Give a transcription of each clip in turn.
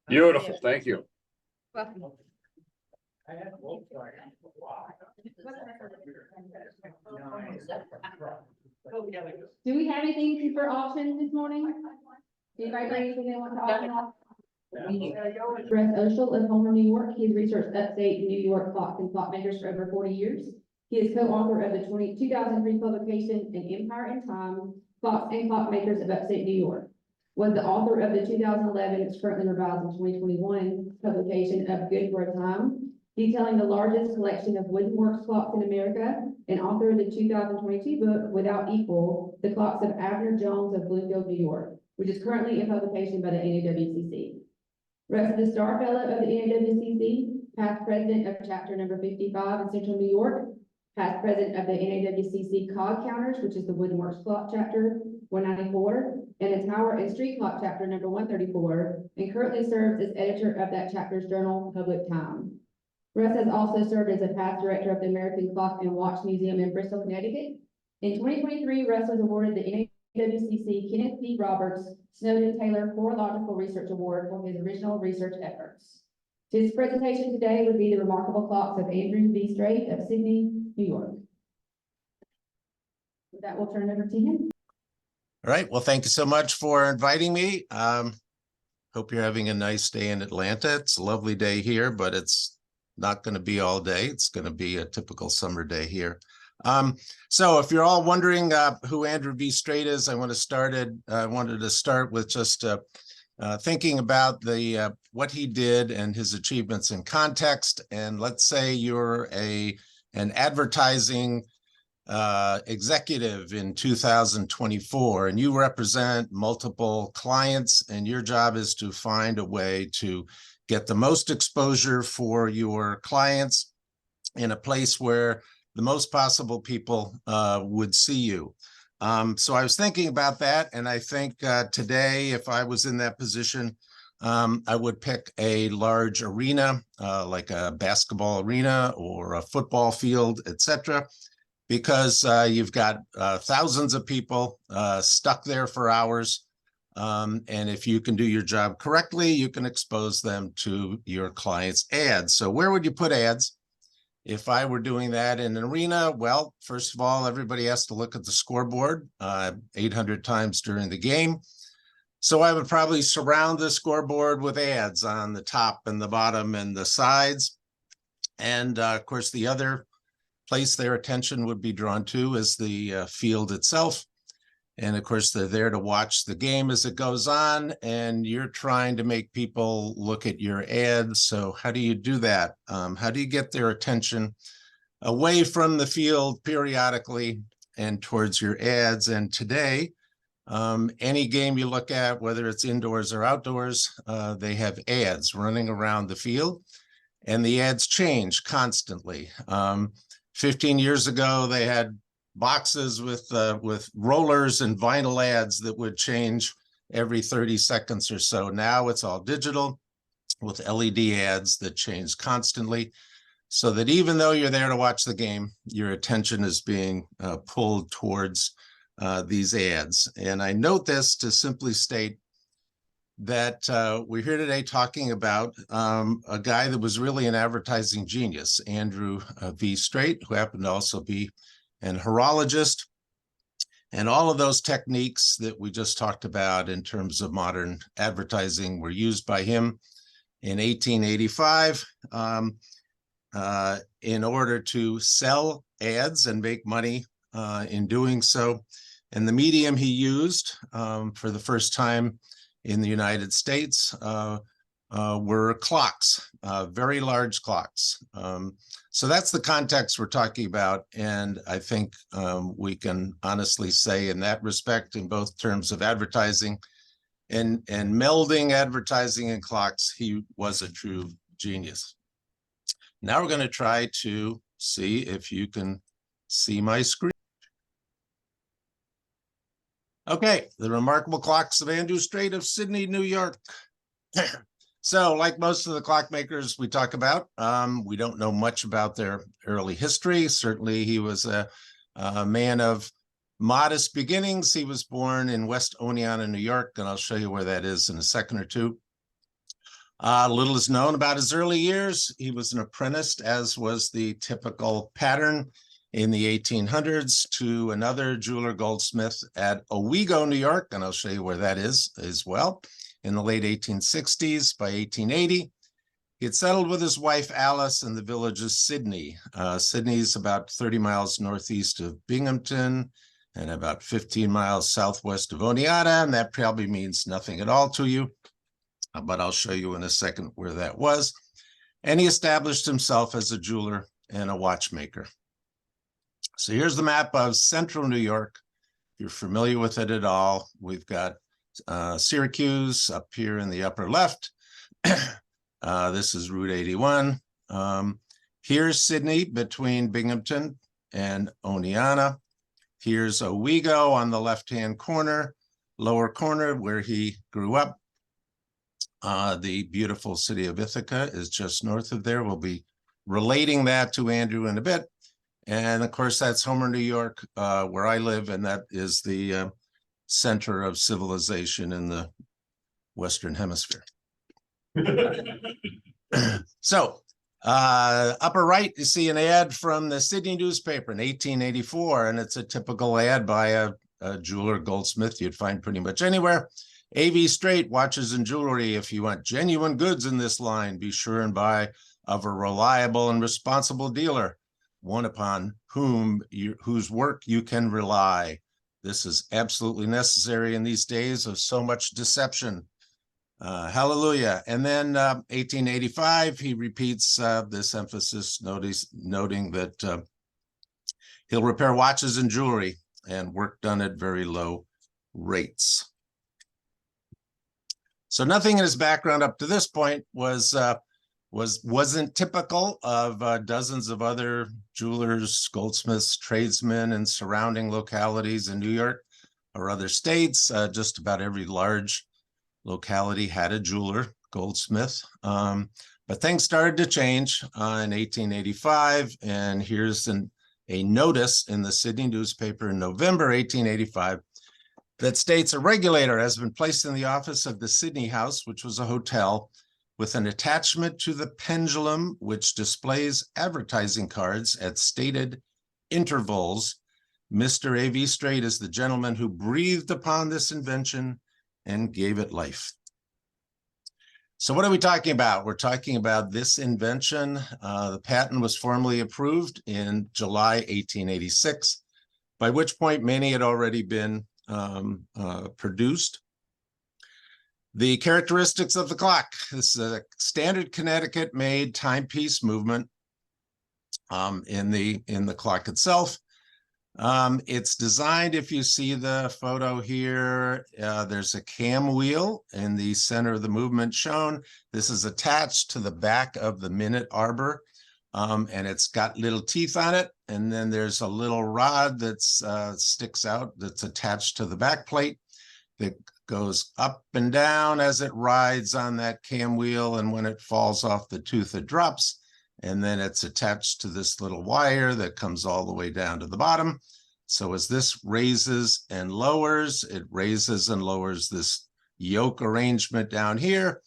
Beautiful, thank you. Do we have anything for auction this morning? Anybody bring anything they want to auction off? Russ Oechsle of Homer, New York. He has researched upstate New York clocks and clockmakers for over 40 years. He is co-author of the 2003 publication, An Empire in Time, Clocks and Clockmakers of Upstate New York. Was the author of the 2011, it's currently revised in 2021, publication of Good for a Time, detailing the largest collection of wooden works clocks in America, and author of the 2022 book, Without Equal, The Clocks of Abner Jones of Bloomfield, New York, which is currently in publication by the NAWCC. Russ is a Star Fellow of the NAWCC, past president of chapter number 55 in Central New York, past president of the NAWCC Cog Counters, which is the Wooden Works Clock chapter 194, and the Tower and Street Clock chapter number 134, and currently serves as editor of that chapter's journal, Public Time. Russ has also served as a past director of the American Clock and Watch Museum in Bristol, Connecticut. In 2023, Russ was awarded the NAWCC Kenneth P. Roberts Snowden Taylor Horological Research Award for his original research efforts. His presentation today would be the remarkable clocks of Andrew Strait of Sidney, New York. With that, we'll turn it over to him. All right. Well, thank you so much for inviting me. Hope you're having a nice day in Atlanta. It's a lovely day here, but it's not going to be all day. It's going to be a typical summer day here. So if you're all wondering who Andrew V. Strait is, I wanted to start with just thinking about what he did and his achievements in context. And let's say you're an advertising executive in 2024, and you represent multiple clients, and your job is to find a way to get the most exposure for your clients in a place where the most possible people would see you. So I was thinking about that, and I think today, if I was in that position, I would pick a large arena, like a basketball arena or a football field, etc., because you've got thousands of people stuck there for hours. And if you can do your job correctly, you can expose them to your clients' ads. So where would you put ads? If I were doing that in an arena, well, first of all, everybody has to look at the scoreboard 800 times during the game. So I would probably surround the scoreboard with ads on the top and the bottom and the sides. And of course, the other place their attention would be drawn to is the field itself. And of course, they're there to watch the game as it goes on, and you're trying to make people look at your ads. So how do you do that? How do you get their attention away from the field periodically and towards your ads? And today, any game you look at, whether it's indoors or outdoors, they have ads running around the field, and the ads change constantly. 15 years ago, they had boxes with rollers and vinyl ads that would change every 30 seconds or so. Now it's all digital with LED ads that change constantly, so that even though you're there to watch the game, your attention is being pulled towards these ads. And I note this to simply state that we're here today talking about a guy that was really an advertising genius, Andrew V. Strait, who happened to also be an horologist. And all of those techniques that we just talked about in terms of modern advertising were used by him in 1885 in order to sell ads and make money in doing so. And the medium he used for the first time in the United States were clocks, very large clocks. So that's the context we're talking about. And I think we can honestly say in that respect, in both terms of advertising and melding advertising and clocks, he was a true genius. Now we're going to try to see if you can see my screen. Okay, the remarkable clocks of Andrew Strait of Sidney, New York. So like most of the clockmakers we talk about, we don't know much about their early history. Certainly he was a man of modest beginnings. He was born in West Oneonta, New York, and I'll show you where that is in a second or two. Little is known about his early years. He was an apprentice, as was the typical pattern in the 1800s, to another jeweler goldsmith at Owego, New York, and I'll show you where that is as well. In the late 1860s, by 1880, he had settled with his wife Alice in the village of Sidney. Sidney is about 30 miles northeast of Binghamton and about 15 miles southwest of Oneonta, and that probably means nothing at all to you, but I'll show you in a second where that was. And he established himself as a jeweler and a watchmaker. So here's the map of central New York. If you're familiar with it at all, we've got Syracuse up here in the upper left. This is Route 81. Here's Sidney between Binghamton and Oneonta. Here's Owego on the left-hand corner, lower corner where he grew up. The beautiful city of Ithaca is just north of there. We'll be relating that to Andrew in a bit. And of course, that's Homer, New York, where I live, and that is the center of civilization in the Western Hemisphere. So, upper right, you see an ad from the Sidney newspaper in 1884, and it's a typical ad by a jeweler, goldsmith you'd find pretty much anywhere. A.V. Strait, watches and jewelry. If you want genuine goods in this line, be sure and buy of a reliable and responsible dealer, one upon whose work you can rely. This is absolutely necessary in these days of so much deception. Hallelujah. And then 1885, he repeats this emphasis, noting that he'll repair watches and jewelry and work done at very low rates. So nothing in his background up to this point wasn't typical of dozens of other jewelers, goldsmiths, tradesmen in surrounding localities in New York or other states. Just about every large locality had a jeweler, goldsmith. But things started to change in 1885, and here's a notice in the Sidney newspaper in November 1885 that states a regulator has been placed in the office of the Sidney House, which was a hotel, with an attachment to the pendulum, which displays advertising cards at stated intervals. Mr. A.V. Strait is the gentleman who breathed upon this invention and gave it life. So what are we talking about? We're talking about this invention. The patent was formally approved in July 1886, by which point many had already been produced. The characteristics of the clock. This is a standard Connecticut-made timepiece movement in the clock itself. It's designed, if you see the photo here, there's a cam wheel in the center of the movement shown. This is attached to the back of the minute arbor, and it's got little teeth on it. And then there's a little rod that sticks out that's attached to the back plate that goes up and down as it rides on that cam wheel. And when it falls off the tooth, it drops. And then it's attached to this little wire that comes all the way down to the bottom. So as this raises and lowers, it raises and lowers this yoke arrangement down here,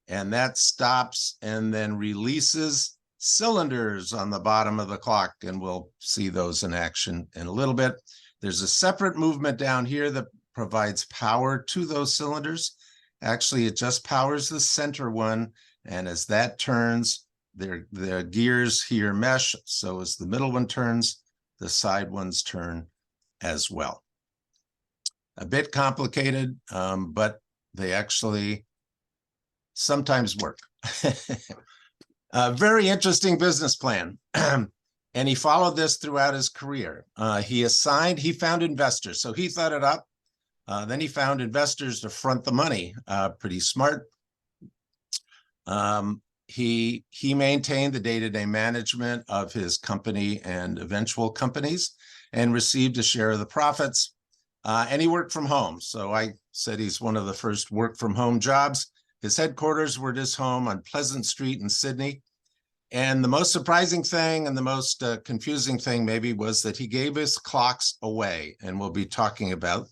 and that stops and then releases cylinders on the bottom of the clock, and we'll see those in action in a little bit. There's a separate movement down here that provides power to those cylinders. Actually, it just powers the center one, and as that turns, the gears here mesh, so as the middle one turns, the side ones turn as well. A bit complicated, but they actually sometimes work. A very interesting business plan. And he followed this throughout his career. He found investors, so he thought it up. Then he found investors to front the money, pretty smart. He maintained the day-to-day management of his company and eventual companies and received a share of the profits. And he worked from home. So I said he's one of the first work from home jobs. His headquarters were at his home on Pleasant Street in Sydney. And the most surprising thing and the most confusing thing maybe was that he gave his clocks away, and we'll be talking about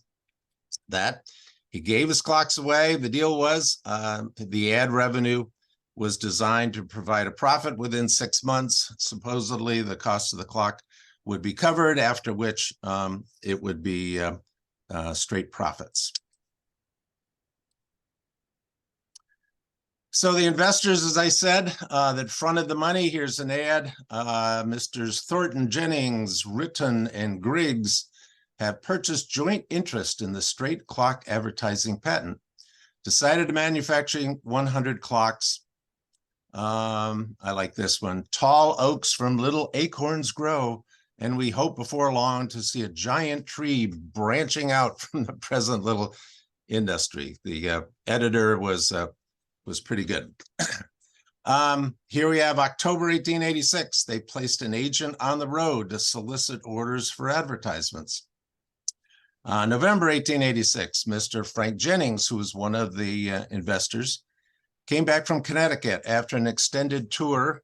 that. He gave his clocks away. The deal was the ad revenue was designed to provide a profit within 6 months. Supposedly, the cost of the clock would be covered, after which it would be straight profits. So the investors, as I said, that fronted the money, here's an ad. Mr. Thornton, Jennings, Ritton, and Griggs have purchased joint interest in the straight clock advertising patent, decided to manufacture 100 clocks. I like this one. Tall oaks from little acorns grow, and we hope before long to see a giant tree branching out from the present little industry. The editor was pretty good. Here we have October 1886. They placed an agent on the road to solicit orders for advertisements. November 1886, Mr. Frank Jennings, who was one of the investors, came back from Connecticut after an extended tour.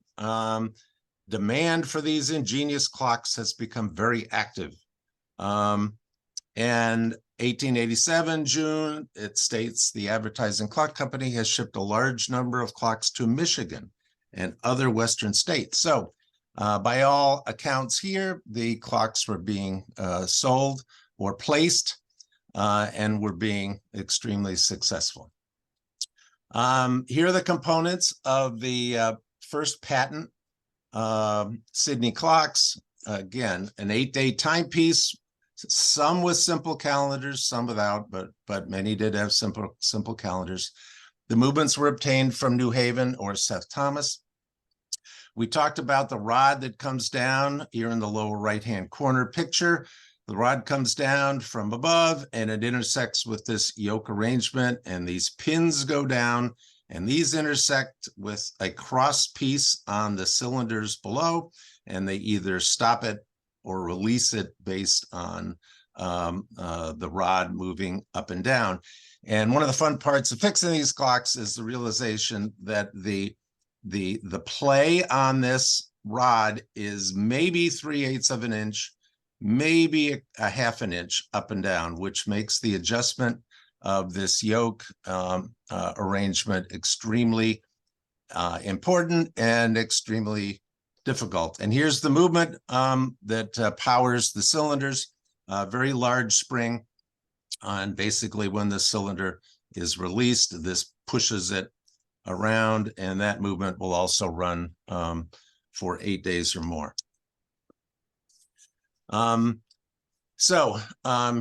Demand for these ingenious clocks has become very active. And 1887, June, it states the advertising clock company has shipped a large number of clocks to Michigan and other Western states. So by all accounts here, the clocks were being sold or placed and were being extremely successful. Here are the components of the first patent, Sidney clocks. Again, an 8-day timepiece, some with simple calendars, some without, but many did have simple calendars. The movements were obtained from New Haven or Seth Thomas. We talked about the rod that comes down here in the lower right-hand corner picture. The rod comes down from above and it intersects with this yoke arrangement, and these pins go down, and these intersect with a cross piece on the cylinders below, and they either stop it or release it based on the rod moving up and down. And one of the fun parts of fixing these clocks is the realization that the play on this rod is maybe 3/8 of an inch, maybe a 1/2 an inch up and down, which makes the adjustment of this yoke arrangement extremely important and extremely difficult. And here's the movement that powers the cylinders, very large spring. And basically when the cylinder is released, this pushes it around, and that movement will also run for 8 days or more.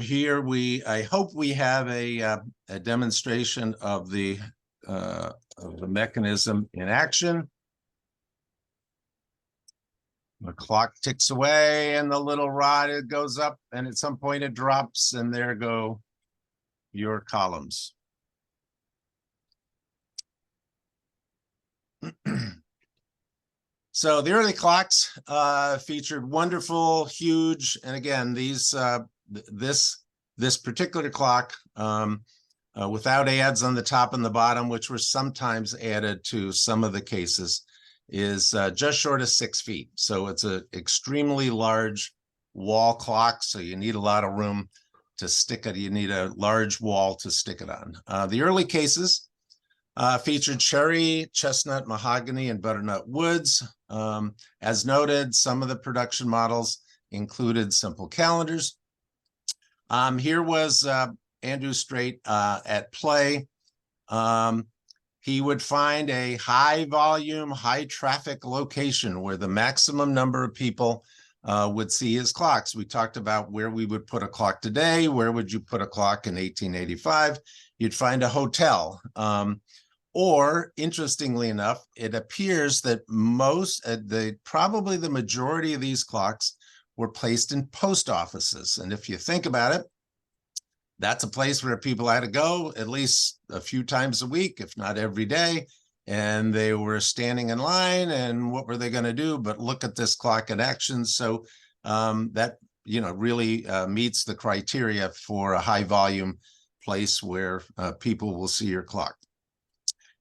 Here I hope we have a demonstration of the mechanism in action. The clock ticks away and the little rod, it goes up, and at some point it drops, and there go your columns. So the early clocks featured wonderful, huge, and again, these this particular clock without ads on the top and the bottom, which were sometimes added to some of the cases, is just short of 6 feet. So it's an extremely large wall clock. So you need a lot of room to stick it. You need a large wall to stick it on. The early cases featured cherry, chestnut, mahogany, and butternut woods. As noted, some of the production models included simple calendars. Here was Andrew Strait at play. He would find a high volume, high traffic location where the maximum number of people would see his clocks. We talked about where we would put a clock today. Where would you put a clock in 1885? You'd find a hotel. Or interestingly enough, it appears that probably the majority of these clocks were placed in post offices. And if you think about it, that's a place where people had to go at least a few times a week, if not every day. And they were standing in line, and what were they going to do but look at this clock in action? So that, really meets the criteria for a high volume place where people will see your clock.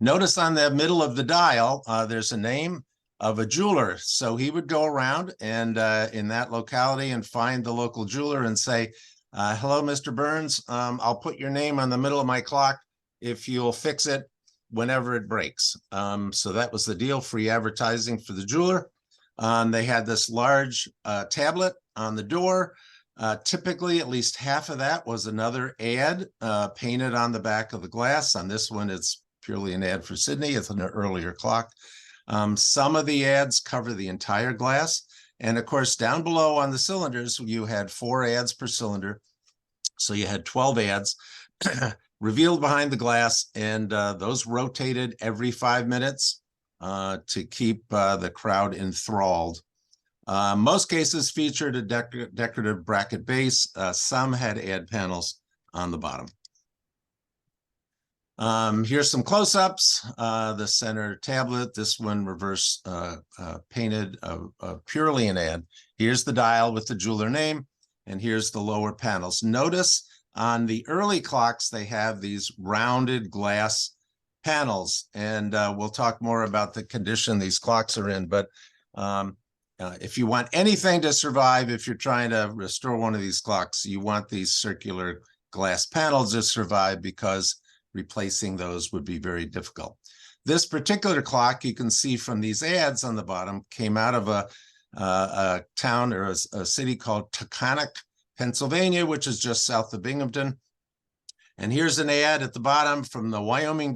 Notice on the middle of the dial, there's a name, of a jeweler. So he would go around and in that locality and find the local jeweler and say, hello, Mr. Burns, I'll put your name on the middle of my clock if you'll fix it whenever it breaks. So that was the deal, free advertising for the jeweler. They had this large tablet on the door. Typically, at least half of that was another ad painted on the back of the glass. On this one, it's purely an ad for Sidney. It's an earlier clock. Some of the ads cover the entire glass. And of course, down below on the cylinders, you had 4 ads per cylinder. So you had 12 ads revealed behind the glass, and those rotated every 5 minutes to keep the crowd enthralled. Most cases featured a decorative bracket base. Some had ad panels on the bottom. Here's some close-ups. The center tablet, this one reverse painted, purely an ad. Here's the dial with the jeweler name, and here's the lower panels. Notice on the early clocks, they have these rounded glass panels, and we'll talk more about the condition these clocks are in. But if you want anything to survive, if you're trying to restore one of these clocks, you want these circular glass panels to survive, because replacing those would be very difficult. This particular clock, you can see from these ads on the bottom, came out of a town or a city called Taconic, Pennsylvania, which is just south of Binghamton. And here's an ad at the bottom from the Wyoming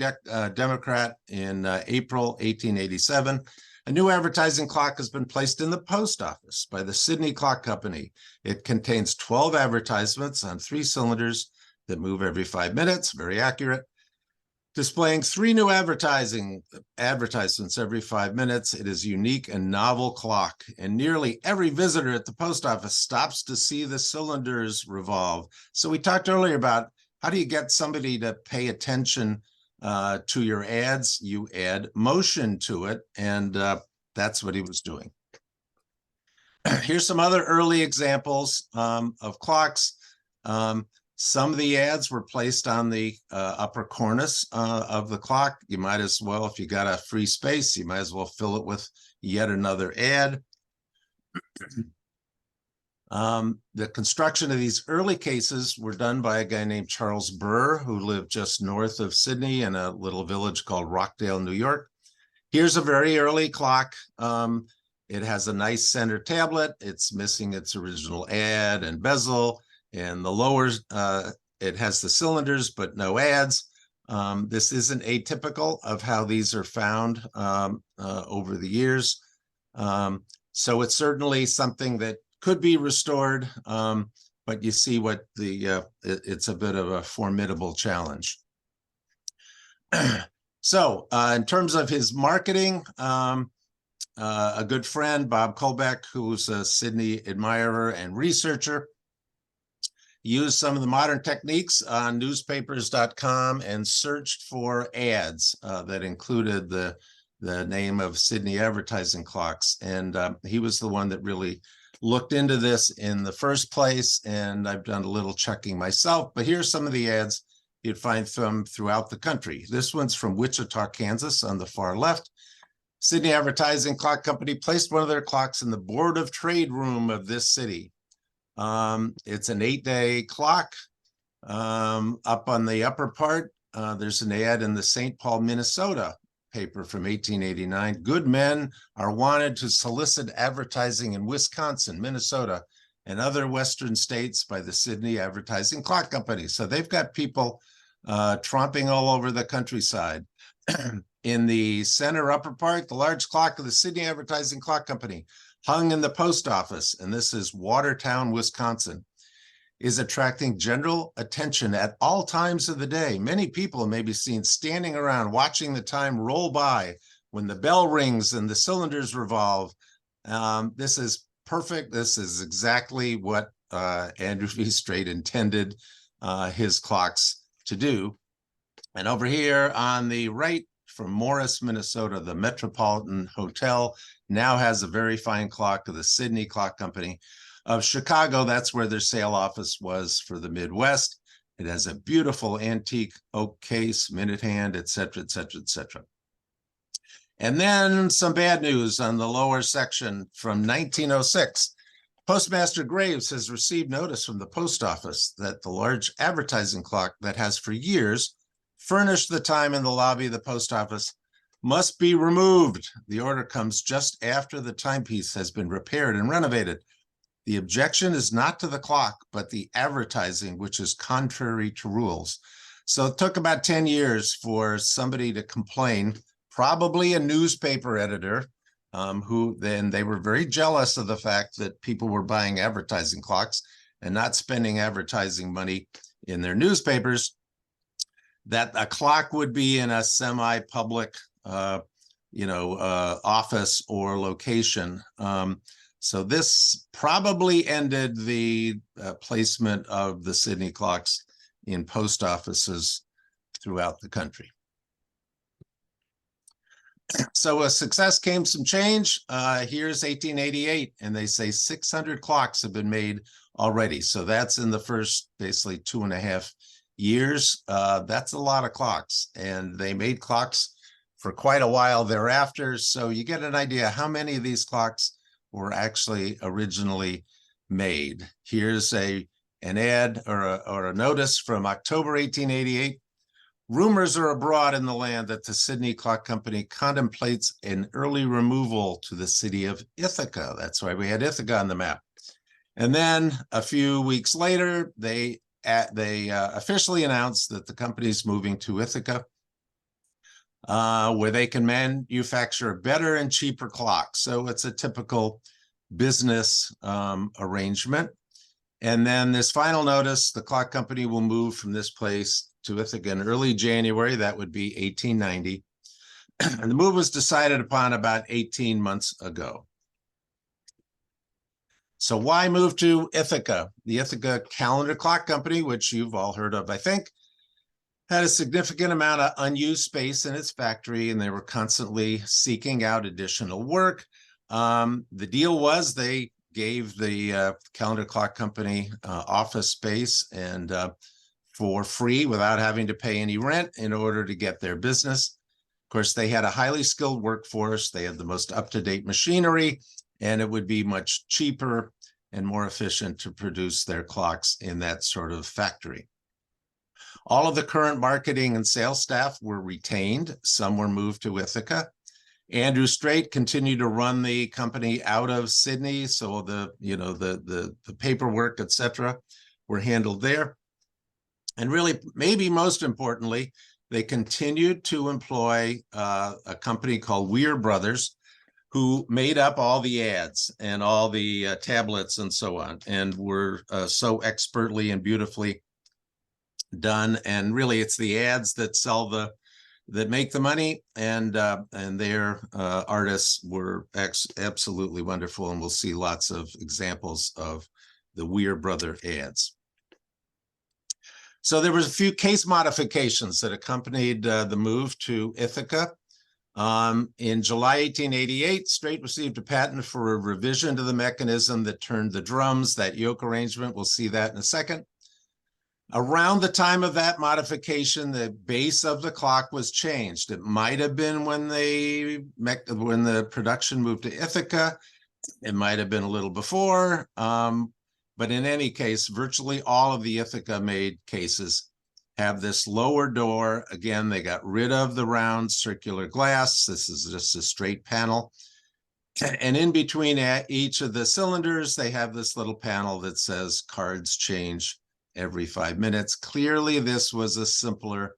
Democrat in April 1887. A new advertising clock has been placed in the post office by the Sidney Clock Company. It contains 12 advertisements on 3 cylinders that move every 5 minutes, very accurate, displaying 3 new advertisements every 5 minutes. It is a unique and novel clock, and nearly every visitor at the post office stops to see the cylinders revolve. So we talked earlier about how do you get somebody to pay attention to your ads? You add motion to it, and that's what he was doing. Here's some other early examples of clocks. Some of the ads were placed on the upper cornice of the clock. You might as well, if you got a free space, you might as well fill it with yet another ad. The construction of these early cases were done by a guy named Charles Burr, who lived just north of Sydney in a little village called Rockdale, New York. Here's a very early clock. It has a nice center tablet. It's missing its original ad and bezel. And the lower, it has the cylinders, but no ads. This isn't atypical of how these are found over the years. So it's certainly something that could be restored, but you see what it's a bit of a formidable challenge. So in terms of his marketing, a good friend, Bob Kolbeck, who's a Sidney admirer and researcher, used some of the modern techniques on newspapers.com and searched for ads that included the name of Sidney advertising clocks. And he was the one that really looked into this in the first place. And I've done a little checking myself, but here's some of the ads you'd find from throughout the country. This one's from Wichita, Kansas on the far left. Sidney Advertising Clock Company placed one of their clocks in the Board of Trade room of this city. It's an 8-day clock. Up on the upper part, there's an ad in the St. Paul, Minnesota paper from 1889. Good men are wanted to solicit advertising in Wisconsin, Minnesota, and other Western states by the Sidney Advertising Clock Company. So they've got people tromping all over the countryside. In the center upper part, the large clock of the Sidney Advertising Clock Company, hung in the post office, and this is Watertown, Wisconsin, is attracting general attention at all times of the day. Many people may be seen standing around watching the time roll by when the bell rings and the cylinders revolve. This is perfect. This is exactly what Andrew Strait intended his clocks to do. And over here on the right, from Morris, Minnesota, the Metropolitan Hotel now has a very fine clock of the Sidney Clock Company of Chicago. That's where their sale office was for the Midwest. It has a beautiful antique oak case, minute hand, et cetera, et cetera, et cetera. And then some bad news on the lower section from 1906. Postmaster Graves has received notice from the post office that the large advertising clock that has for years furnished the time in the lobby of the post office must be removed. The order comes just after the timepiece has been repaired and renovated. The objection is not to the clock, but the advertising, which is contrary to rules. So it took about 10 years for somebody to complain, probably a newspaper editor, who then they were very jealous of the fact that people were buying advertising clocks and not spending advertising money in their newspapers, that a clock would be in a semi-public, office or location. So this probably ended the placement of the Sidney clocks in post offices throughout the country. So a success came some change. Here's 1888, and they say 600 clocks have been made already. So that's in the first basically 2.5 years. That's a lot of clocks, and they made clocks for quite a while thereafter. So you get an idea how many of these clocks were actually originally made. Here's an ad or a notice from October 1888. Rumors are abroad in the land that the Sidney Clock Company contemplates an early removal to the city of Ithaca. That's why we had Ithaca on the map. And then a few weeks later, they officially announced that the company is moving to Ithaca, where they can manufacture better and cheaper clocks. So it's a typical business arrangement. And then this final notice, the clock company will move from this place to Ithaca in early January. That would be 1890. And the move was decided upon about 18 months ago. So why move to Ithaca? The Ithaca Calendar Clock Company, which you've all heard of, I think, had a significant amount of unused space in its factory, and they were constantly seeking out additional work. The deal was they gave the Calendar Clock Company office space and for free without having to pay any rent in order to get their business. Of course, they had a highly skilled workforce. They had the most up-to-date machinery, and it would be much cheaper and more efficient to produce their clocks in that sort of factory. All of the current marketing and sales staff were retained. Some were moved to Ithaca. Andrew Strait continued to run the company out of Sydney, so the paperwork, etc., were handled there. And really, maybe most importantly, they continued to employ a company called Weir Brothers, who made up all the ads and all the tablets and so on, and were so expertly and beautifully done. And really, it's the ads that that make the money, and their artists were absolutely wonderful, and we'll see lots of examples of the Weir Brother ads. So there was a few case modifications that accompanied the move to Ithaca. In July 1888, Strait received a patent for a revision to the mechanism that turned the drums, that yoke arrangement. We'll see that in a second. Around the time of that modification, the base of the clock was changed. It might have been when the production moved to Ithaca. It might have been a little before. But in any case, virtually all of the Ithaca-made cases have this lower door. Again, they got rid of the round circular glass. This is just a straight panel. And in between each of the cylinders, they have this little panel that says cards change every 5 minutes. Clearly, this was a simpler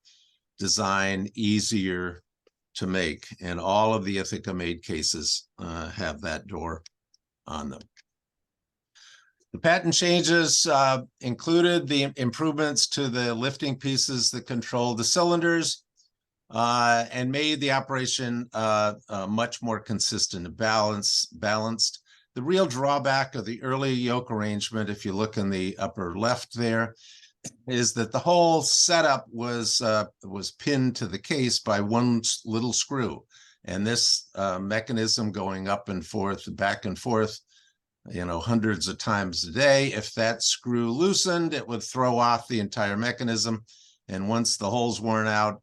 design, easier to make. And all of the Ithaca-made cases have that door on them. The patent changes included the improvements to the lifting pieces that control the cylinders and made the operation much more consistent and balanced. The real drawback of the early yoke arrangement, if you look in the upper left there, is that the whole setup was pinned to the case by one little screw. And this mechanism going up and forth, back and forth, hundreds of times a day. If that screw loosened, it would throw off the entire mechanism. And once the hole's worn out,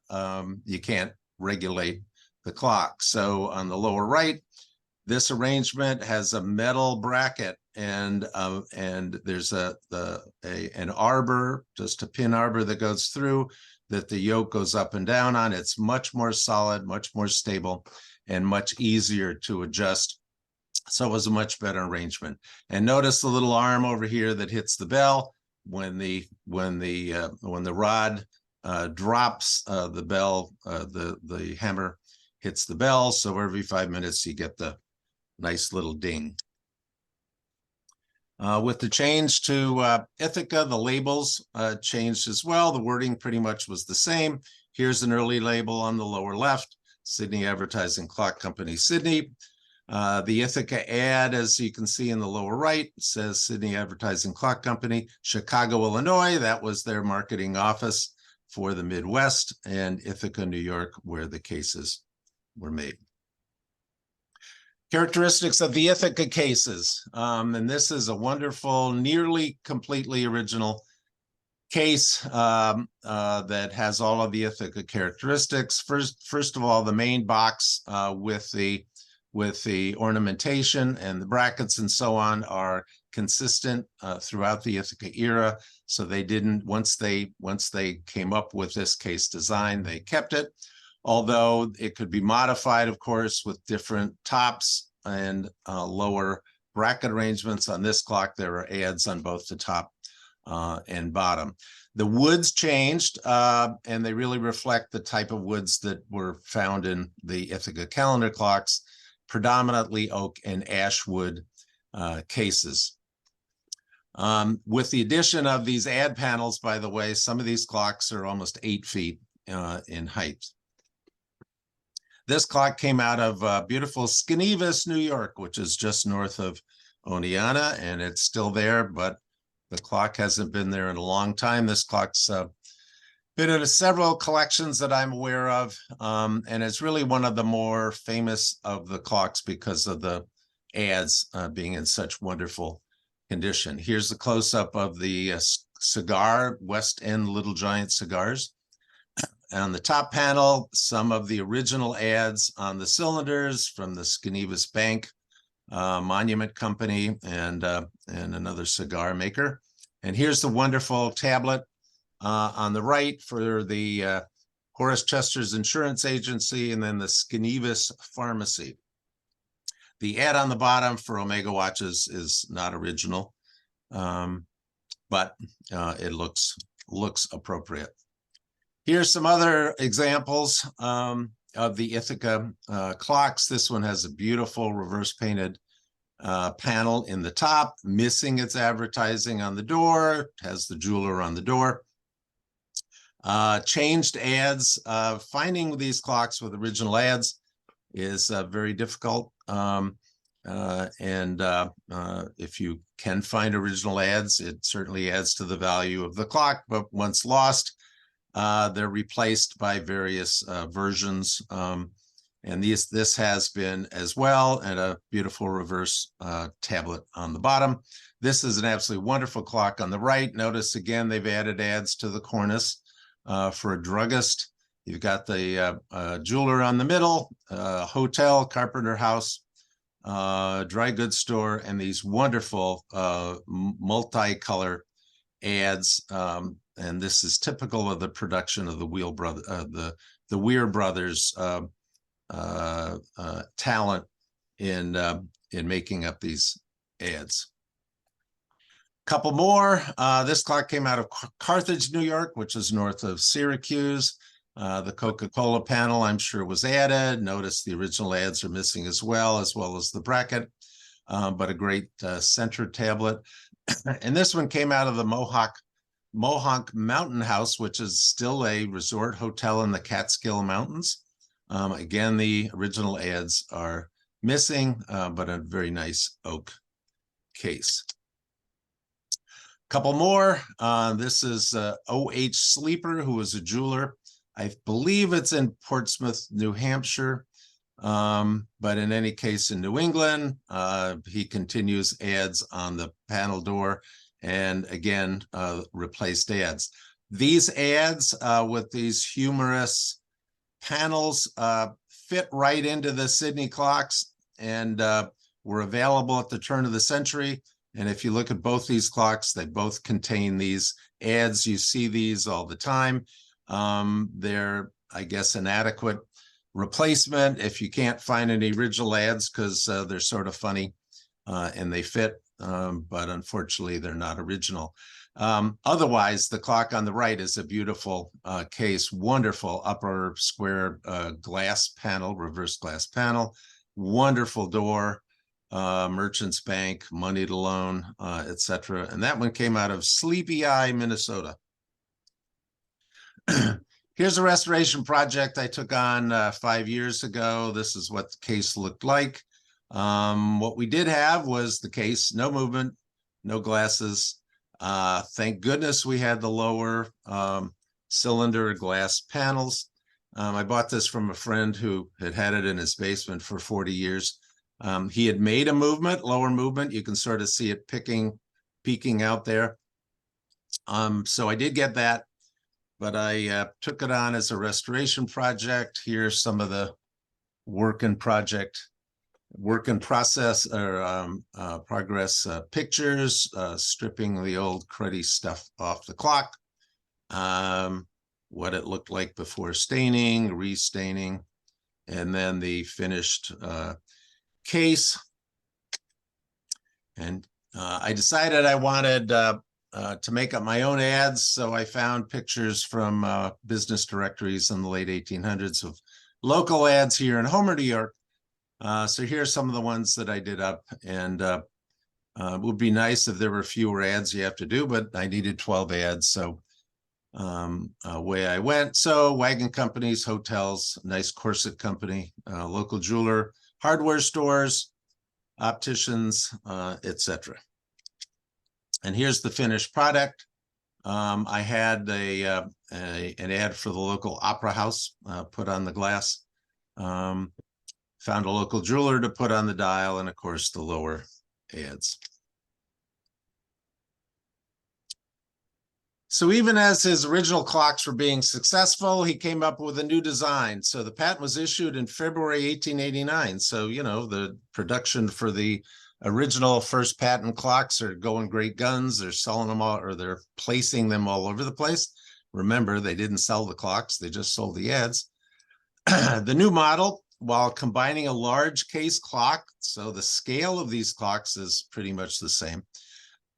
you can't regulate the clock. So on the lower right, this arrangement has a metal bracket, and there's an arbor, just a pin arbor that goes through, that the yoke goes up and down on. It's much more solid, much more stable, and much easier to adjust. So it was a much better arrangement. And notice the little arm over here that hits the bell. When the rod drops, the bell, the hammer hits the bell. So every 5 minutes you get the nice little ding. With the change to Ithaca, the labels changed as well. The wording pretty much was the same. Here's an early label on the lower left, Sidney Advertising Clock Company, Sidney. The Ithaca ad, as you can see in the lower right, says Sidney Advertising Clock Company, Chicago, Illinois. That was their marketing office for the Midwest, and Ithaca, New York, where the cases were made. Characteristics of the Ithaca cases, and this is a wonderful, nearly completely original case that has all of the Ithaca characteristics. First of all, the main box with the ornamentation and the brackets and so on are consistent throughout the Ithaca era. So they didn't, once they came up with this case design, they kept it. Although it could be modified, of course, with different tops and lower bracket arrangements. On this clock, there are ads on both the top and bottom. The woods changed, and they really reflect the type of woods that were found in the Ithaca calendar clocks, predominantly oak and ash wood cases. With the addition of these ad panels, by the way, some of these clocks are almost 8 feet in height. This clock came out of beautiful Schenevus, New York, which is just north of Oneonta, and it's still there, but the clock hasn't been there in a long time. This clock's been in several collections that I'm aware of, and it's really one of the more famous of the clocks because of the ads being in such wonderful condition. Here's the close-up of the cigar, West End Little Giant cigars. On the top panel, some of the original ads on the cylinders from the Schenevus Bank, Monument Company, and another cigar maker. And here's the wonderful tablet on the right for the Horace Chester's Insurance Agency, and then the Schenevus Pharmacy. The ad on the bottom for Omega watches is not original, but it looks appropriate. Here's some other examples of the Ithaca clocks. This one has a beautiful reverse painted panel in the top, missing its advertising on the door, has the jeweler on the door. Changed ads. Finding these clocks with original ads is very difficult. If you can find original ads, it certainly adds to the value of the clock, but once lost, they're replaced by various versions. And this has been as well, and a beautiful reverse tablet on the bottom. This is an absolutely wonderful clock on the right. Notice again, they've added ads to the cornice for a druggist. You've got the jeweler on the middle, hotel, carpenter house, dry goods store, and these wonderful multicolor ads. And this is typical of the production of the Weir brothers talent in making up these ads. Couple more. This clock came out of Carthage, New York, which is north of Syracuse. The Coca-Cola panel, I'm sure, was added. Notice the original ads are missing as well as the bracket, but a great center tablet. And this one came out of the Mohawk Mountain House, which is still a resort hotel in the Catskill Mountains. Again, the original ads are missing, but a very nice oak case. Couple more. This is O.H. Sleeper, who was a jeweler. I believe it's in Portsmouth, New Hampshire, but in any case in New England. He continues ads on the panel door, and again, replaced ads. These ads with these humorous panels fit right into the Sidney clocks and were available at the turn of the century. And if you look at both these clocks, they both contain these ads. You see these all the time. They're, I guess, an adequate replacement if you can't find any original ads because they're sort of funny and they fit, but unfortunately they're not original. Otherwise, the clock on the right is a beautiful case, wonderful upper square glass panel, reverse glass panel, wonderful door, Merchants Bank, money to loan, etc. And that one came out of Sleepy Eye, Minnesota. Here's a restoration project I took on 5 years ago. This is what the case looked like. What we did have was the case, no movement, no glasses. Thank goodness we had the lower cylinder glass panels. I bought this from a friend who had it in his basement for 40 years. He had made a movement, lower movement. You can sort of see it peeking out there. So I did get that. But I took it on as a restoration project. Here's some of the work in progress pictures, stripping the old cruddy stuff off the clock, what it looked like before staining, restaining, and then the finished case. And I decided I wanted to make up my own ads. So I found pictures from business directories in the late 1800s of local ads here in Homer, New York. So here's some of the ones that I did up, and it would be nice if there were fewer ads you have to do, but I needed 12 ads. So away I went. So wagon companies, hotels, nice corset company, local jeweler, hardware stores, opticians, etc. And here's the finished product. I had an ad for the local opera house put on the glass. Found a local jeweler to put on the dial, and of course the lower ads. So even as his original clocks were being successful, he came up with a new design. So the patent was issued in February 1889. So, you know, the production for the original first patent clocks are going great guns. They're selling them all, or they're placing them all over the place. Remember, they didn't sell the clocks. They just sold the ads. The new model, while combining a large case clock, so the scale of these clocks is pretty much the same.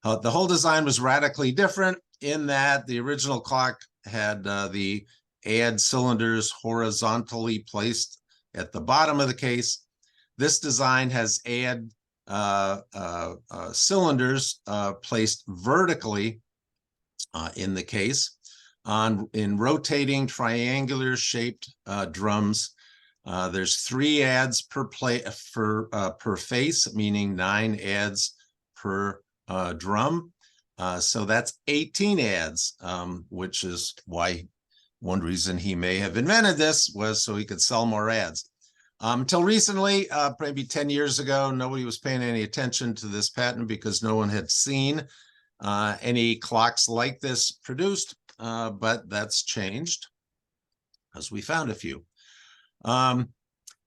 The whole design was radically different in that the original clock had the ad cylinders horizontally placed at the bottom of the case. This design has ad cylinders placed vertically in the case in rotating triangular shaped drums. There's 3 ads per face, meaning 9 ads per drum. So that's 18 ads, which is why one reason he may have invented this was so he could sell more ads. Until recently, maybe 10 years ago, nobody was paying any attention to this patent because no one had seen any clocks like this produced, but that's changed as we found a few.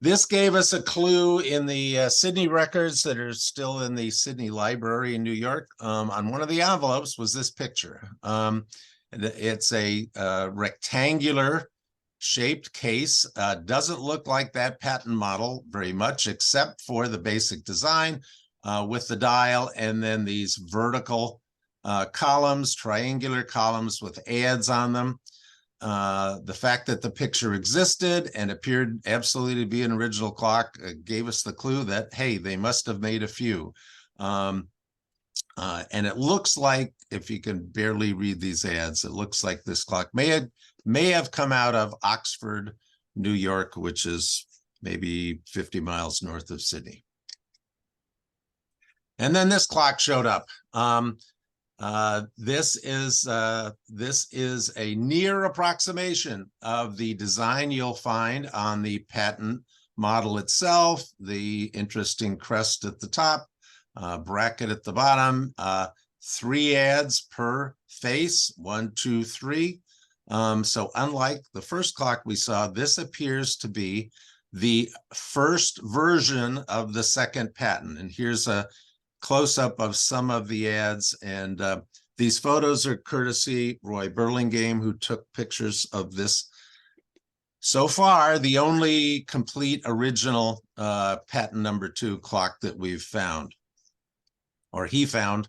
This gave us a clue in the Sidney records that are still in the Sidney Library in New York. On one of the envelopes was this picture. It's a rectangular shaped case. Doesn't look like that patent model very much, except for the basic design with the dial and then these vertical columns, triangular columns with ads on them. The fact that the picture existed and appeared absolutely to be an original clock gave us the clue that, hey, they must have made a few. And it looks like, if you can barely read these ads, it looks like this clock may have come out of Oxford, New York, which is maybe 50 miles north of Sydney. And then this clock showed up. This is a near approximation of the design you'll find on the patent model itself, the interesting crest at the top, bracket at the bottom, 3 ads per face, 1, 2, 3. So unlike the first clock we saw, this appears to be the first version of the second patent. And here's a close-up of some of the ads. And these photos are courtesy Roy Burlingame, who took pictures of this. So far, the only complete original patent number 2 clock that we've found, or he found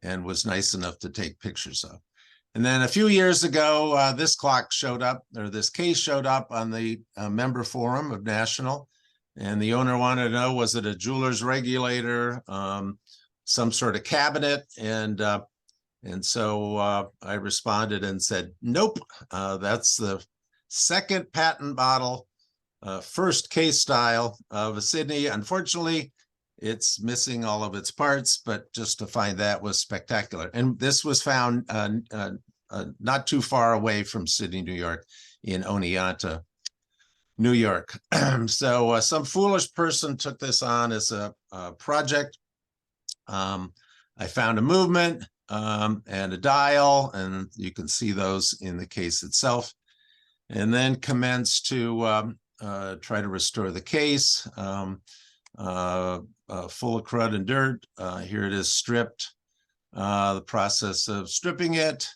and was nice enough to take pictures of. And then a few years ago, this clock showed up, or this case showed up on the member forum of National. And the owner wanted to know, was it a jeweler's regulator, some sort of cabinet? And so I responded and said, nope, that's the second patent model, first case style of a Sidney. Unfortunately, it's missing all of its parts, but just to find that was spectacular. And this was found not too far away from Sidney, New York, in Oneonta, New York. So some foolish person took this on as a project. I found a movement and a dial, and you can see those in the case itself, and then commenced to try to restore the case. Full of crud and dirt. Here it is stripped. The process of stripping it,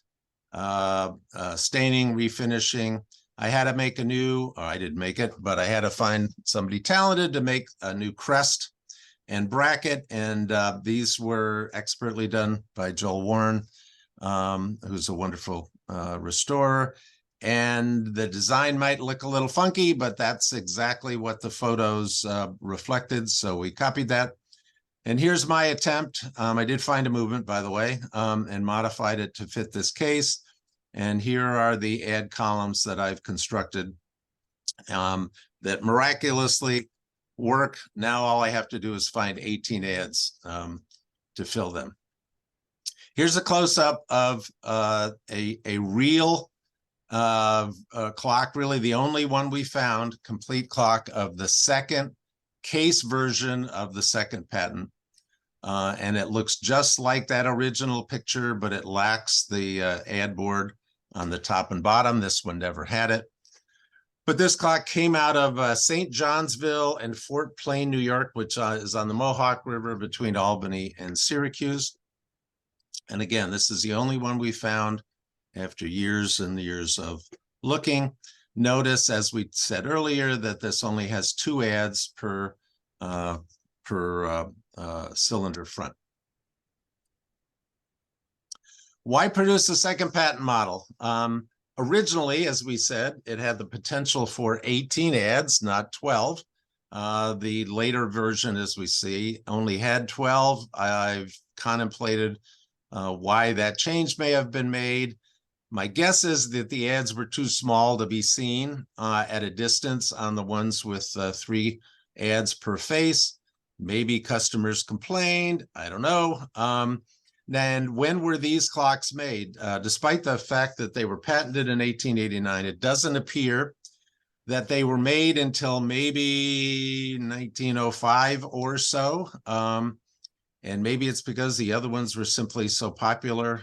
staining, refinishing. I had to make a new, or I didn't make it, but I had to find somebody talented to make a new crest and bracket. And these were expertly done by Joel Warren, who's a wonderful restorer. And the design might look a little funky, but that's exactly what the photos reflected. So we copied that. And here's my attempt. I did find a movement, by the way, and modified it to fit this case. And here are the ad columns that I've constructed that miraculously work. Now all I have to do is find 18 ads to fill them. Here's a close-up of a real clock, really the only one we found, complete clock of the second case version of the second patent. And it looks just like that original picture, but it lacks the ad board on the top and bottom. This one never had it. But this clock came out of St. Johnsville and Fort Plain, New York, which is on the Mohawk River between Albany and Syracuse. And again, this is the only one we found after years and years of looking. Notice, as we said earlier, that this only has 2 ads per cylinder front. Why produce a second patent model? Originally, as we said, it had the potential for 18 ads, not 12. The later version, as we see, only had 12. I've contemplated why that change may have been made. My guess is that the ads were too small to be seen at a distance on the ones with 3 ads per face. Maybe customers complained. I don't know. And when were these clocks made? Despite the fact that they were patented in 1889, it doesn't appear that they were made until maybe 1905 or so. And maybe it's because the other ones were simply so popular.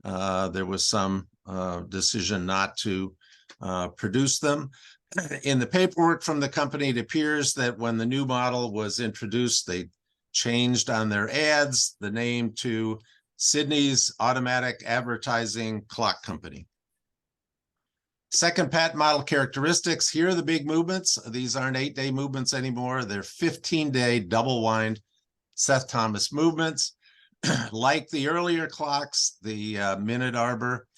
There was some decision not to produce them. In the paperwork from the company, it appears that when the new model was introduced, they changed on their ads the name to Sidney's Automatic Advertising Clock Company. Second patent model characteristics. Here are the big movements. These aren't 8-day movements anymore. They're 15-day double wind Seth Thomas movements. Like the earlier clocks, the minute arbor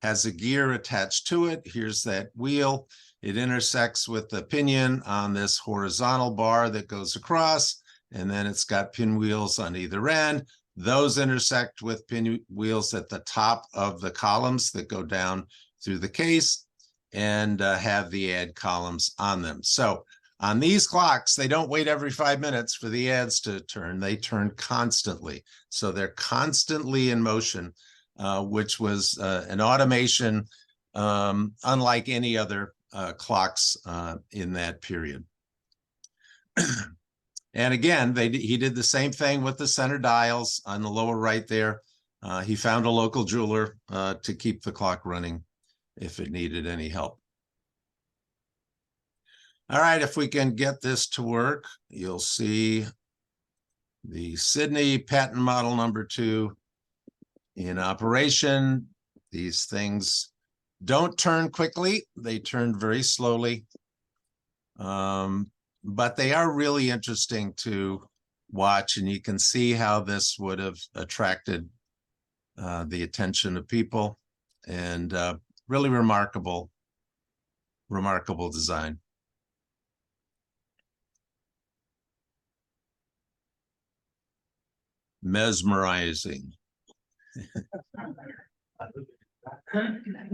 has a gear attached to it. Here's that wheel. It intersects with the pinion on this horizontal bar that goes across, and then it's got pinwheels on either end. Those intersect with pinwheels at the top of the columns that go down through the case and have the ad columns on them. So on these clocks, they don't wait every 5 minutes for the ads to turn. They turn constantly. So they're constantly in motion, which was an automation unlike any other clocks in that period. And again, he did the same thing with the center dials on the lower right there. He found a local jeweler to keep the clock running if it needed any help. All right, if we can get this to work, you'll see the Sidney patent model number 2 in operation. These things don't turn quickly. They turn very slowly. But they are really interesting to watch, and you can see how this would have attracted the attention of people, and really remarkable design. Mesmerizing.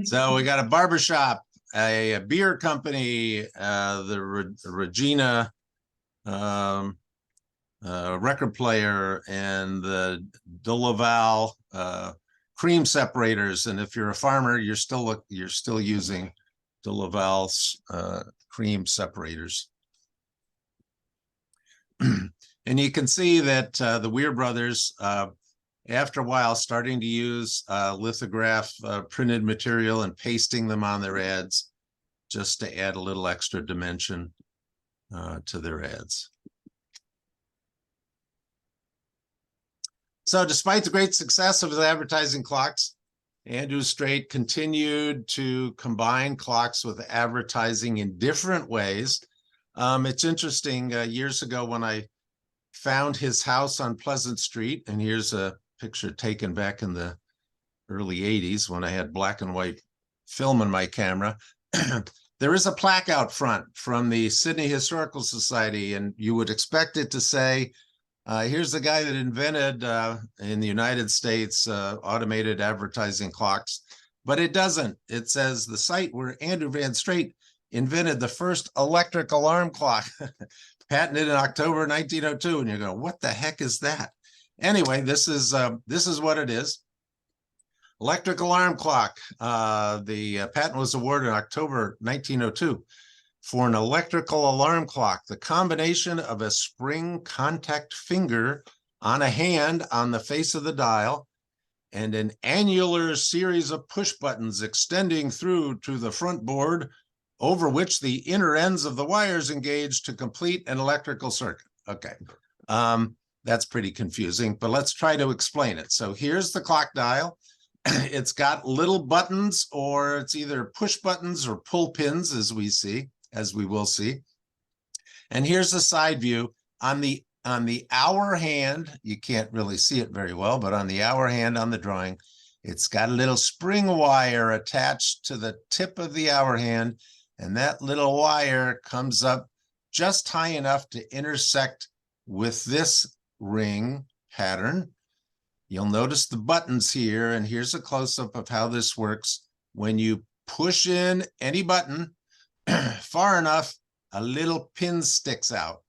So we got a barbershop, a beer company, the Regina record player, and the Delaval cream separators. And if you're a farmer, you're still using Delaval's cream separators. And you can see that the Weir brothers, after a while, starting to use lithograph printed material and pasting them on their ads just to add a little extra dimension to their ads. So despite the great success of his advertising clocks, Andrew Strait continued to combine clocks with advertising in different ways. It's interesting, years ago when I found his house on Pleasant Street, and here's a picture taken back in the early 80s when I had black and white film in my camera. There is a plaque out front from the Sydney Historical Society, and you would expect it to say, here's the guy that invented, in the United States, automated advertising clocks. But it doesn't. It says the site where Andrew Van Strait invented the first electric alarm clock, patented in October 1902. And you're going, what the heck is that? Anyway, this is what it is. Electric alarm clock. The patent was awarded in October 1902 for an electrical alarm clock, the combination of a spring contact finger on a hand on the face of the dial and an annular series of push buttons extending through to the front board, over which the inner ends of the wires engage to complete an electrical circuit. Okay, that's pretty confusing, but let's try to explain it. So here's the clock dial. It's got little buttons, or it's either push buttons or pull pins, as we will see. And here's the side view. On the hour hand, you can't really see it very well, but on the hour hand on the drawing, it's got a little spring wire attached to the tip of the hour hand, and that little wire comes up just high enough to intersect with this ring pattern. You'll notice the buttons here, and here's a close-up of how this works. When you push in any button far enough, a little pin sticks out.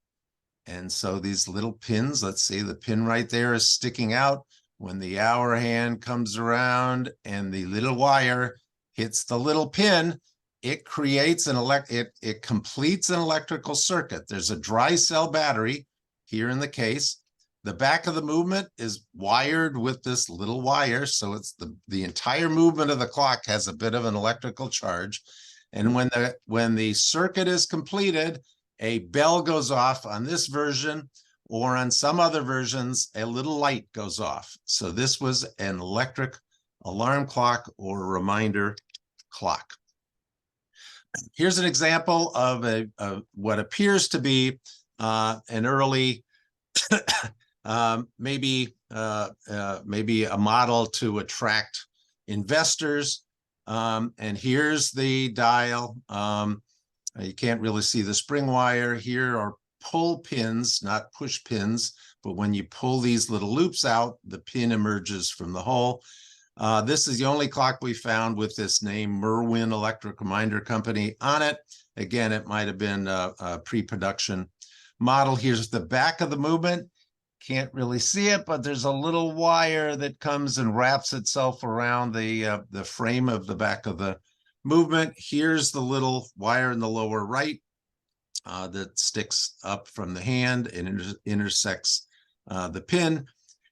And so these little pins, let's see, the pin right there is sticking out. When the hour hand comes around and the little wire hits the little pin, it creates it completes an electrical circuit. There's a dry cell battery here in the case. The back of the movement is wired with this little wire, so it's the entire movement of the clock has a bit of an electrical charge. And when the circuit is completed, a bell goes off on this version, or on some other versions, a little light goes off. So this was an electric alarm clock or reminder clock. Here's an example of what appears to be an early maybe a model to attract investors. And here's the dial. You can't really see the spring wire. Here are pull pins, not push pins, but when you pull these little loops out, the pin emerges from the hole. This is the only clock we found with this name, Merwin Electric Reminder Company, on it. Again, it might have been a pre-production model. Here's the back of the movement. Can't really see it, but there's a little wire that comes and wraps itself around the frame of the back of the movement. Here's the little wire in the lower right that sticks up from the hand and intersects the pin.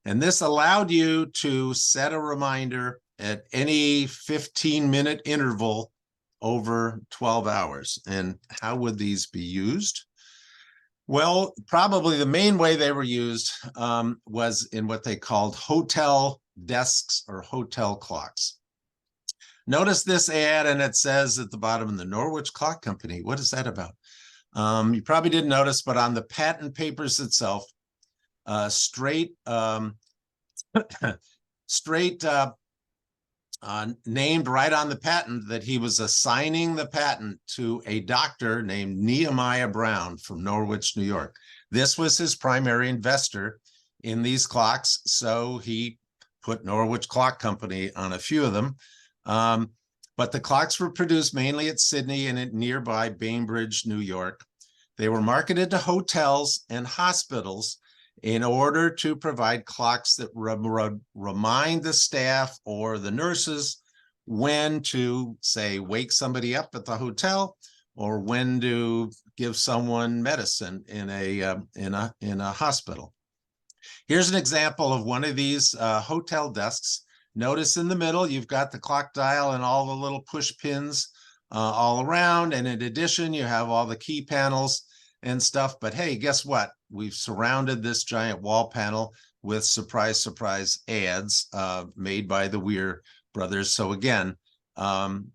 And this allowed you to set a reminder at any 15-minute interval over 12 hours. And how would these be used? Well, probably the main way they were used was in what they called hotel desks or hotel clocks. Notice this ad, and it says at the bottom, the Norwich Clock Company. What is that about? You probably didn't notice, but on the patent papers itself, Strait named right on the patent that he was assigning the patent to a doctor named Nehemiah Brown from Norwich, New York. This was his primary investor in these clocks, so he put Norwich Clock Company on a few of them. But the clocks were produced mainly at Sydney and at nearby Bainbridge, New York. They were marketed to hotels and hospitals in order to provide clocks that remind the staff or the nurses when to, say, wake somebody up at the hotel, or when to give someone medicine in a hospital. Here's an example of one of these hotel desks. Notice in the middle, you've got the clock dial and all the little push pins all around. And in addition, you have all the key panels and stuff. But hey, guess what? We've surrounded this giant wall panel with surprise, surprise ads made by the Weir brothers. So again, it's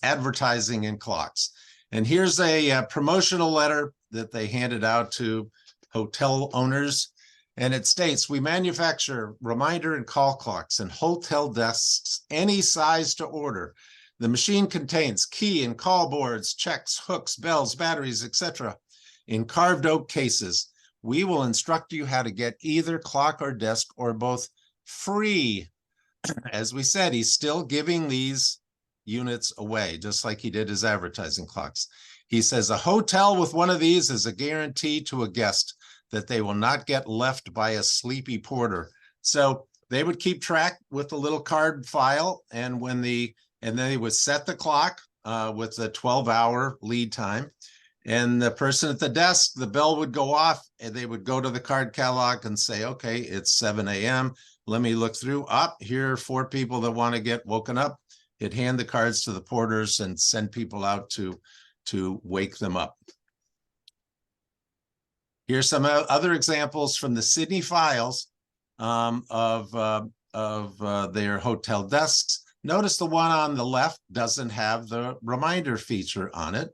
advertising in clocks. And here's a promotional letter that they handed out to hotel owners. And it states, we manufacture reminder and call clocks and hotel desks, any size to order. The machine contains key and call boards, checks, hooks, bells, batteries, etc. in carved oak cases. We will instruct you how to get either clock or desk or both free. As we said, he's still giving these units away, just like he did his advertising clocks. He says a hotel with one of these is a guarantee to a guest that they will not get left by a sleepy porter. So they would keep track with the little card file, and then they would set the clock with a 12-hour lead time. And the person at the desk, the bell would go off, and they would go to the card catalog and say, okay, it's 7 a.m. Let me look through. Here are 4 people that want to get woken up. It'd hand the cards to the porters and send people out to wake them up. Here's some other examples from the Sydney files of their hotel desks. Notice the one on the left doesn't have the reminder feature on it,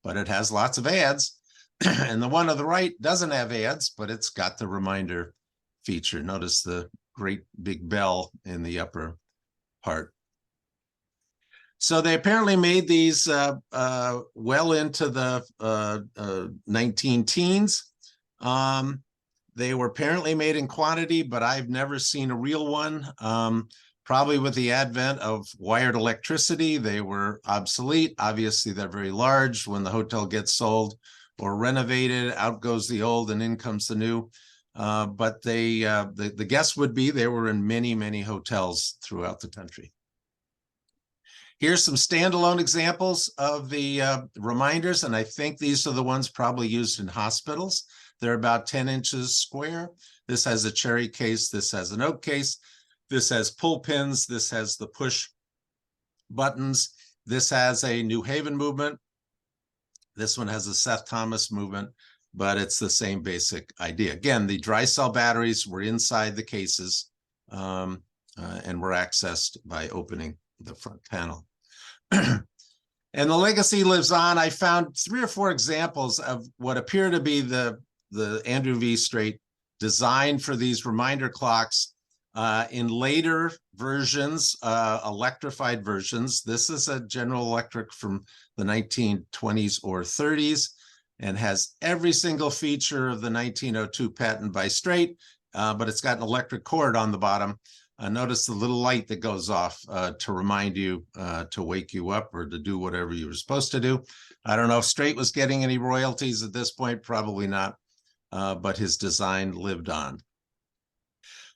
but it has lots of ads. And the one on the right doesn't have ads, but it's got the reminder feature. Notice the great big bell in the upper part. So they apparently made these well into the 19-teens. They were apparently made in quantity, but I've never seen a real one. Probably with the advent of wired electricity, they were obsolete. Obviously, they're very large. When the hotel gets sold or renovated, out goes the old and in comes the new. But the guess would be they were in many, many hotels throughout the country. Here's some standalone examples of the reminders, and I think these are the ones probably used in hospitals. They're about 10 inches square. This has a cherry case. This has an oak case. This has pull pins. This has the push buttons. This has a New Haven movement. This one has a Seth Thomas movement, but it's the same basic idea. Again, the dry cell batteries were inside the cases and were accessed by opening the front panel. And the legacy lives on. I found 3 or 4 examples of what appear to be the Andrew V. Strait design for these reminder clocks in later versions, electrified versions. This is a General Electric from the 1920s or 30s and has every single feature of the 1902 patent by Strait, but it's got an electric cord on the bottom. Notice the little light that goes off to remind you to wake you up or to do whatever you were supposed to do. I don't know if Strait was getting any royalties at this point, probably not, but his design lived on.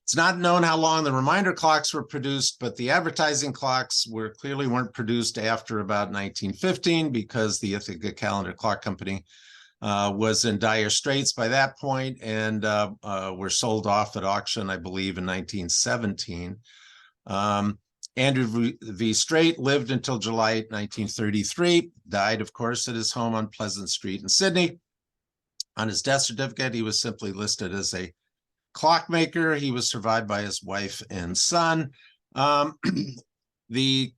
It's not known how long the reminder clocks were produced, but the advertising clocks clearly weren't produced after about 1915 because the Ithaca Calendar Clock Company was in dire straits by that point and were sold off at auction, I believe, in 1917. Andrew V. Strait lived until July 1933, died, of course, at his home on Pleasant Street in Sydney. On his death certificate, he was simply listed as a clockmaker. He was survived by his wife and son. The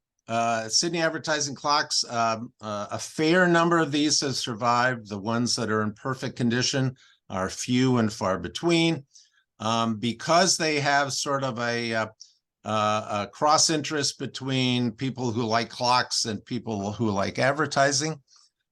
Sydney advertising clocks, a fair number of these have survived. The ones that are in perfect condition are few and far between. Because they have sort of a cross interest between people who like clocks and people who like advertising.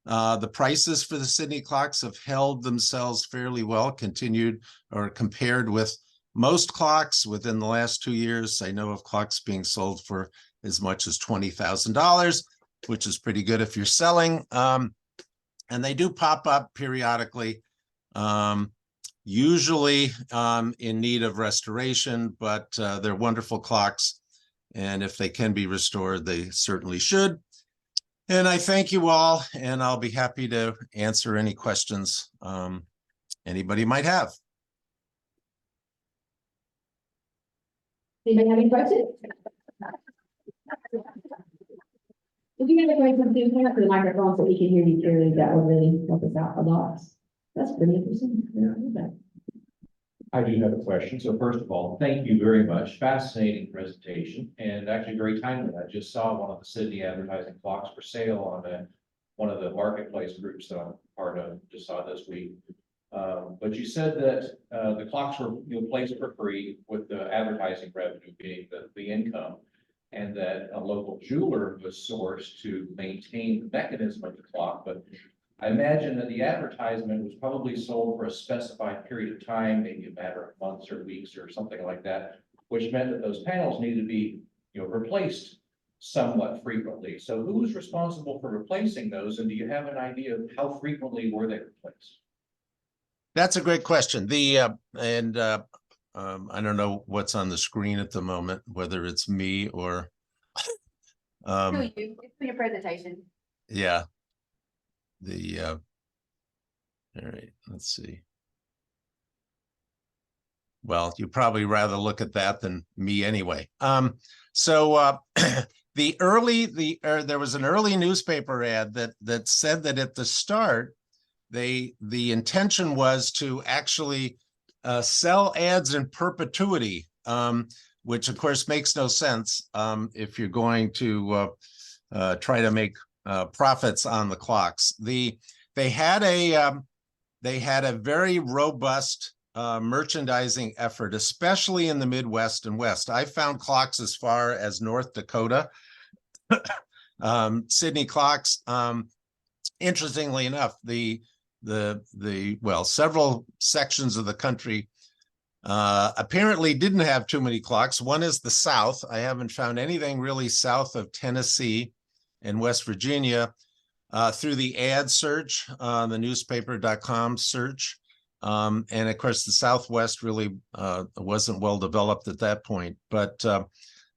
The prices for the Sydney clocks have held themselves fairly well, continued or compared with most clocks within the last 2 years. I know of clocks being sold for as much as $20,000, which is pretty good if you're selling. And they do pop up periodically, usually in need of restoration, but they're wonderful clocks. And if they can be restored, they certainly should. And I thank you all, and I'll be happy to answer any questions anybody might have. Anybody have any questions? If you have a question, please come up to the microphone so we can hear you clearly. That would really help us out a lot. That's pretty interesting. I do have a question. So first of all, thank you very much. Fascinating presentation and actually very timely. I just saw one of the Sydney advertising clocks for sale on one of the marketplace groups that I'm part of. Just saw this week. But you said that the clocks were placed for free with the advertising revenue being the income, and that a local jeweler was sourced to maintain the mechanism of the clock. But I imagine that the advertisement was probably sold for a specified period of time, maybe a matter of months or weeks or something like that, which meant that those panels needed to be, replaced somewhat frequently. So who was responsible for replacing those? And do you have an idea of how frequently were they replaced? That's a great question. I don't know what's on the screen at the moment, whether it's me or. It's for your presentation. Yeah. All right, let's see. Well, you'd probably rather look at that than me anyway. There was an early newspaper ad that said that at the start, the intention was to actually sell ads in perpetuity, which of course makes no sense if you're going to try to make profits on the clocks. They had a very robust merchandising effort, especially in the Midwest and West. I found clocks as far as North Dakota. Sydney clocks. Interestingly enough, several sections of the country apparently didn't have too many clocks. One is the South. I haven't found anything really south of Tennessee and West Virginia through the ad search, the newspaper.com search. And of course, the Southwest really wasn't well developed at that point. But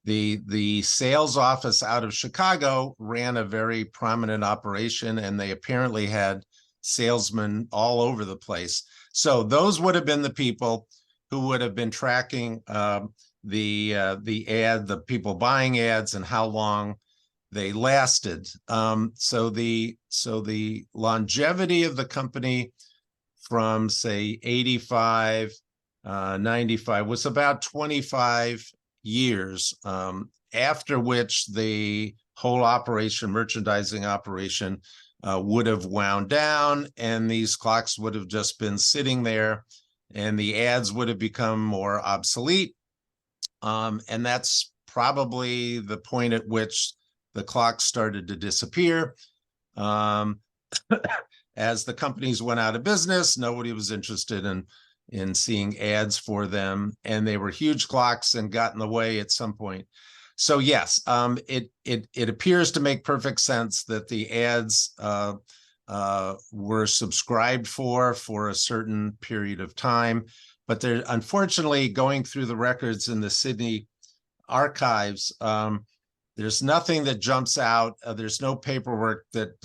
the sales office out of Chicago ran a very prominent operation, and they apparently had salesmen all over the place. So those would have been the people who would have been tracking the people buying ads and how long they lasted. So the longevity of the company from say 85, 95 was about 25 years, after which the whole operation, merchandising operation, would have wound down, and these clocks would have just been sitting there, and the ads would have become more obsolete. And that's probably the point at which the clocks started to disappear. As the companies went out of business, nobody was interested in seeing ads for them, and they were huge clocks and got in the way at some point. So yes, it appears to make perfect sense that the ads were subscribed for a certain period of time, but they're unfortunately going through the records in the Sydney archives. There's nothing that jumps out. There's no paperwork that,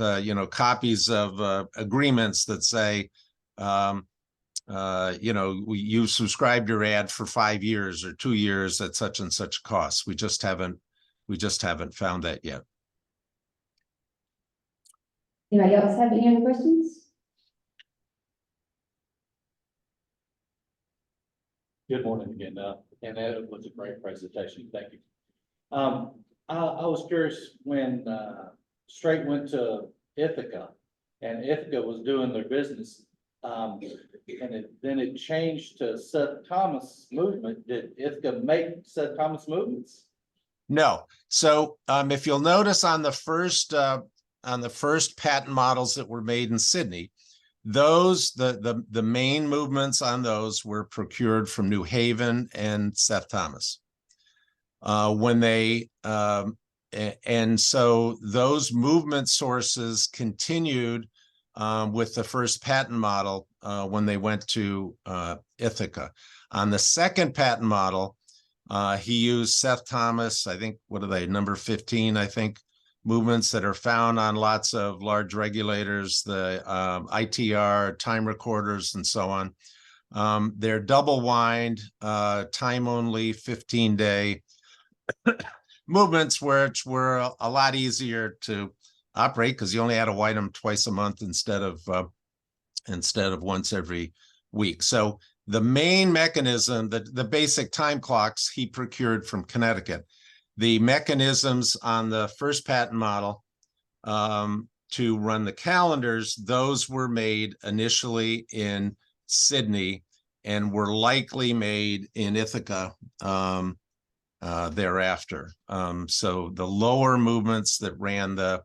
copies of agreements that say, you subscribed your ad for 5 years or 2 years at such and such cost. We just haven't We just haven't found that yet. Anybody else have any other questions? Good morning again, and that was a great presentation, thank you. I was curious when, Strait went to Ithaca, and Ithaca was doing their business, and then it changed to Seth Thomas movement. Did Ithaca make Seth Thomas movements? No. So if you'll notice on the first patent models that were made in Sydney, those the main movements on those were procured from New Haven and Seth Thomas. When they and so those movement sources continued with the first patent model when they went to Ithaca. On the second patent model, he used Seth Thomas, I think, what are they, number 15, I think, movements that are found on lots of large regulators, the ITR, time recorders, and so on. They're double wind, time only, 15-day movements, which were a lot easier to operate because you only had to wind them twice a month instead of once every week. So the main mechanism, the basic time clocks, he procured from Connecticut. The mechanisms on the first patent model to run the calendars, those were made initially in Sydney and were likely made in Ithaca thereafter. So the lower movements that ran the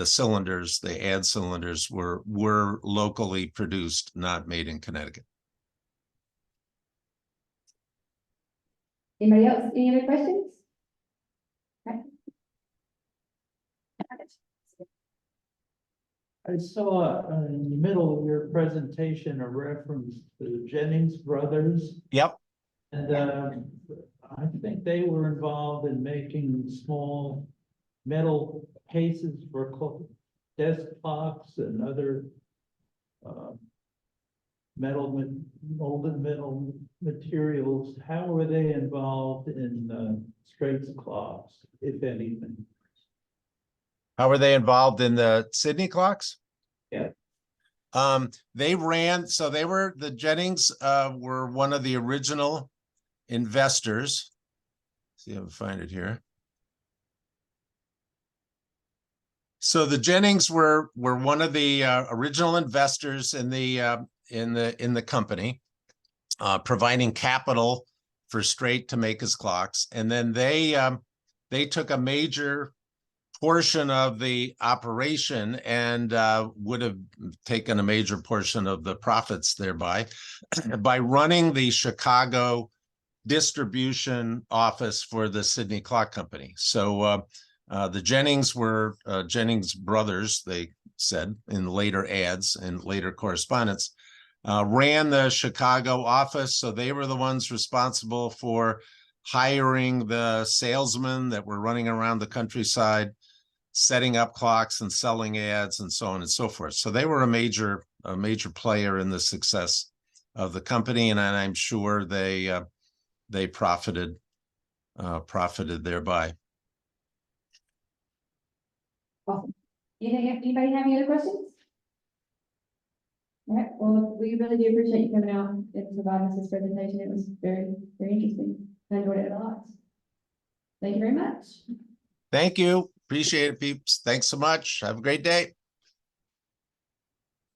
cylinders, the ad cylinders, were locally produced, not made in Connecticut. Anybody else, any other questions? Okay. I saw in the middle of your presentation a reference to the Jennings brothers. Yep. And I think they were involved in making small metal cases for desk clocks and other molded metal materials. How were they involved in Strait's clocks, if anything? How were they involved in the Sydney clocks? Yeah. They ran, so they were, the Jennings were one of the original investors. See if I can find it here. So the Jennings were one of the original investors in the company, providing capital for Strait to make his clocks, and then they took a major portion of the operation and would have taken a major portion of the profits thereby by running the Chicago distribution office for the Sydney Clock Company. So the Jennings were Jennings brothers, they said in later ads and later correspondence, ran the Chicago office. So they were the ones responsible for hiring the salesmen that were running around the countryside, setting up clocks and selling ads and so on and so forth. So they were a major player in the success of the company, and I'm sure they profited thereby. Awesome. Anybody have any other questions? All right, well, we really do appreciate you coming out and providing us this presentation. It was very, very interesting. I enjoyed it a lot. Thank you very much. Thank you. Appreciate it, peeps. Thanks so much. Have a great day.